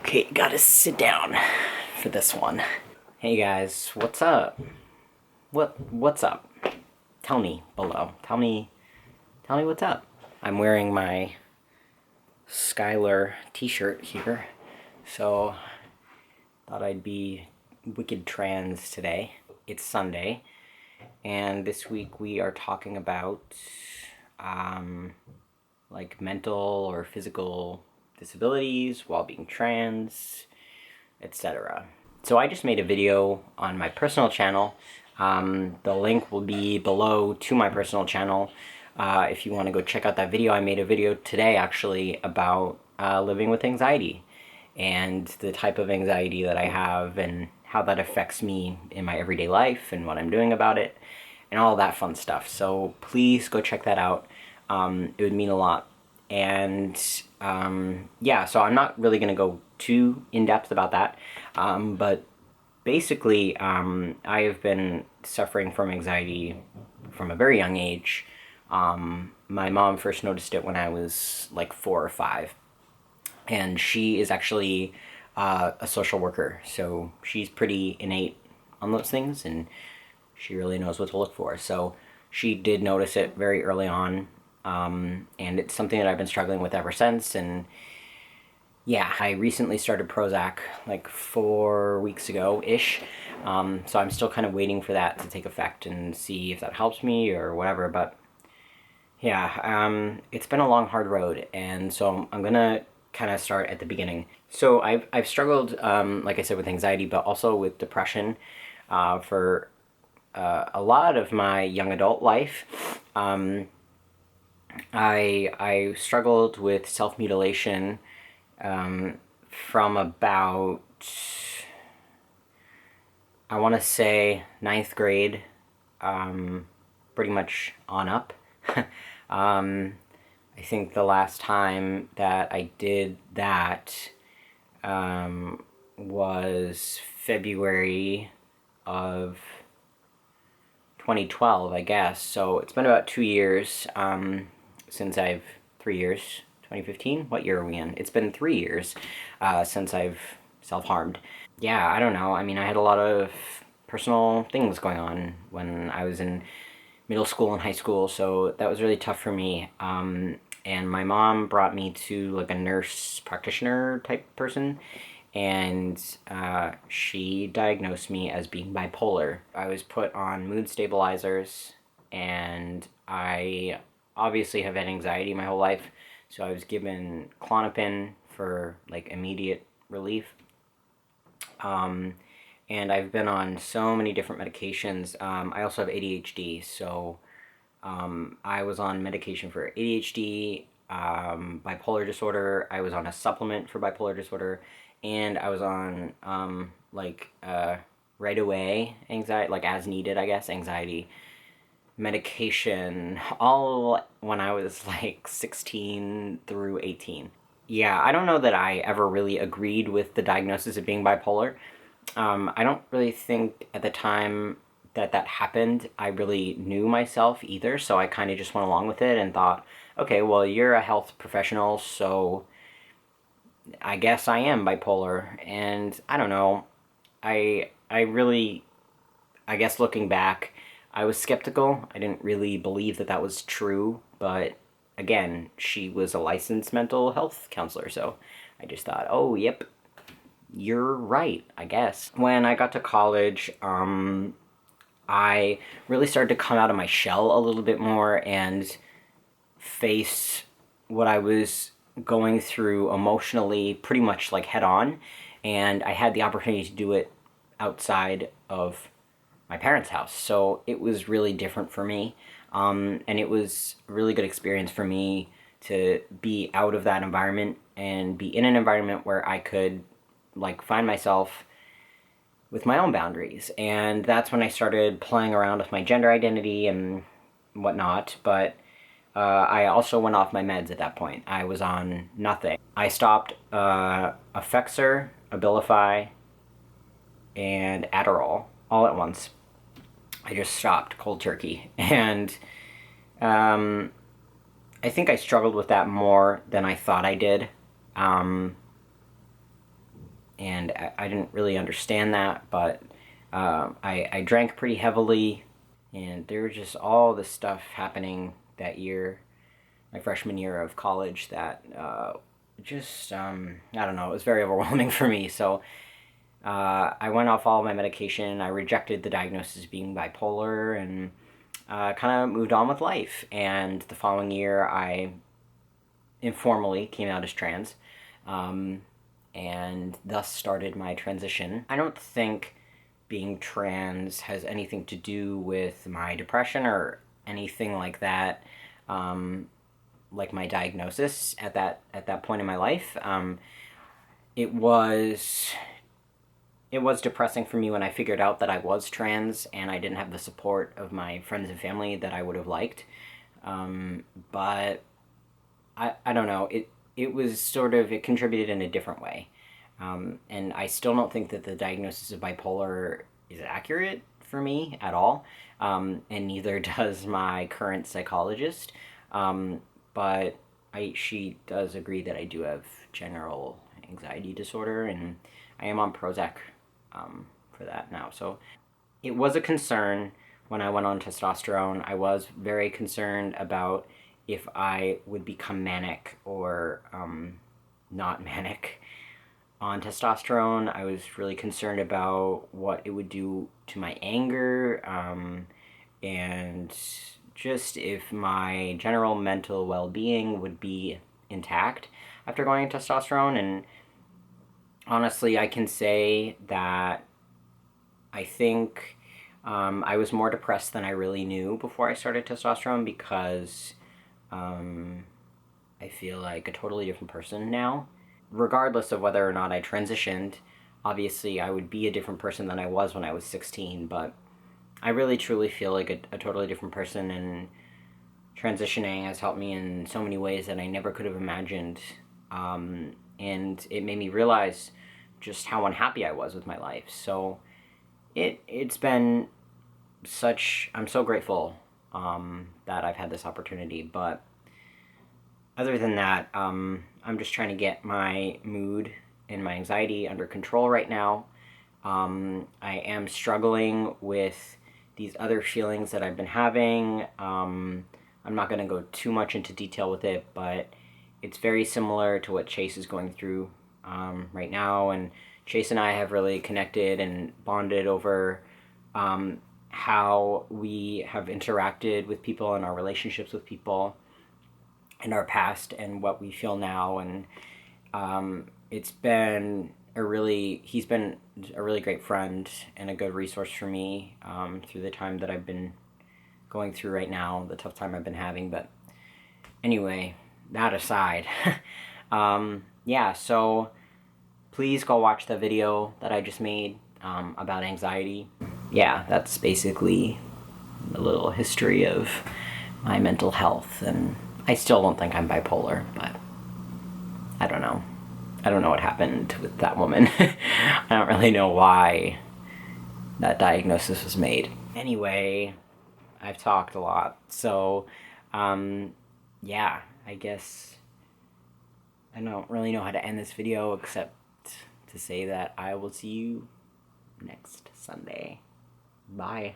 Okay, gotta sit down for this one. Hey guys, what's up? What's up? Tell me below. Tell me what's up. I'm wearing my Skylar t-shirt here, so thought I'd be wicked trans today. It's Sunday, and this week we are talking about like mental or physical disabilities while being trans, etc. So I just made a video on my personal channel. The link will be below to my personal channel. If you want to go check out that video, I made a video today actually about living with anxiety and the type of anxiety that I have and how that affects me in my everyday life and what I'm doing about it and all that fun stuff. So please go check that out. It would mean a lot. And yeah, so I'm not really going to go too in-depth about that, but basically I have been suffering from anxiety from a very young age. My mom first noticed it when I was like 4 or 5, and she is actually a social worker, so she's pretty innate on those things, and she really knows what to look for. So she did notice it very early on, and it's something that I've been struggling with ever since. And yeah, I recently started Prozac like 4 weeks ago-ish, so I'm still kind of waiting for that to take effect and see if that helps me or whatever. But yeah, it's been a long, hard road, and so I'm gonna kind of start at the beginning. So I've struggled, like I said, with anxiety, but also with depression for a lot of my young adult life. I struggled with self-mutilation from about, I want to say, ninth grade, pretty much on up. I think the last time that I did that was February of 2012, I guess. So it's been about 2 years since 3 years, 2015? What year are we in? It's been 3 years since I've self-harmed. Yeah, I don't know. I mean, I had a lot of personal things going on when I was in middle school and high school, so that was really tough for me. And my mom brought me to like a nurse practitioner type person, and she diagnosed me as being bipolar. I was put on mood stabilizers, and I obviously have had anxiety my whole life, so I was given Klonopin for like immediate relief. And I've been on so many different medications. I also have ADHD, so I was on medication for ADHD, bipolar disorder. I was on a supplement for bipolar disorder, and I was on right away anxiety, like as needed, I guess, anxiety medication, all when I was like 16 through 18. Yeah, I don't know that I ever really agreed with the diagnosis of being bipolar. I don't really think at the time that that happened, I really knew myself either, so I kind of just went along with it and thought, okay, well, you're a health professional, so I guess I am bipolar. And I don't know, I really, I guess looking back, I was skeptical. I didn't really believe that that was true, but again, she was a licensed mental health counselor, so I just thought, oh, yep, you're right, I guess. When I got to college, I really started to come out of my shell a little bit more and face what I was going through emotionally pretty much like head on. And I had the opportunity to do it outside of my parents' house. So it was really different for me. And it was a really good experience for me to be out of that environment and be in an environment where I could like find myself with my own boundaries. And that's when I started playing around with my gender identity and whatnot. But I also went off my meds at that point. I was on nothing. I stopped Effexor, Abilify, and Adderall all at once. I just stopped cold turkey. And I think I struggled with that more than I thought I did. and I didn't really understand that, but I drank pretty heavily, and there was just all this stuff happening that year, my freshman year of college, that just, I don't know, it was very overwhelming for me. So I went off all of my medication. I rejected the diagnosis of being bipolar, and kind of moved on with life. And the following year, I informally came out as trans, and thus started my transition. I don't think being trans has anything to do with my depression or anything like that, like my diagnosis at that point in my life. It was depressing for me when I figured out that I was trans and I didn't have the support of my friends and family that I would have liked. But I don't know. It was sort of, it contributed in a different way. And I still don't think that the diagnosis of bipolar is accurate for me at all. And neither does my current psychologist. But she does agree that I do have general anxiety disorder, and I am on Prozac for that now. So it was a concern when I went on testosterone. I was very concerned about if I would become manic or not manic on testosterone. I was really concerned about what it would do to my anger, and just if my general mental well-being would be intact after going on testosterone. And honestly, I can say that I think I was more depressed than I really knew before I started testosterone, because I feel like a totally different person now. Regardless of whether or not I transitioned, obviously I would be a different person than I was when I was 16, but I really truly feel like a totally different person, and transitioning has helped me in so many ways that I never could have imagined. And it made me realize just how unhappy I was with my life. So it's been I'm so grateful that I've had this opportunity. But other than that, I'm just trying to get my mood and my anxiety under control right now. I am struggling with these other feelings that I've been having. I'm not going to go too much into detail with it, but it's very similar to what Chase is going through right now. And Chase and I have really connected and bonded over how we have interacted with people and our relationships with people in our past and what we feel now. And he's been a really great friend and a good resource for me through the time that I've been going through right now, the tough time I've been having. But anyway, that aside, yeah, so please go watch the video that I just made about anxiety. Yeah, that's basically a little history of my mental health, and I still don't think I'm bipolar, but I don't know. I don't know what happened with that woman. I don't really know why that diagnosis was made. Anyway, I've talked a lot, so yeah, I guess I don't really know how to end this video except to say that I will see you next Sunday. Bye.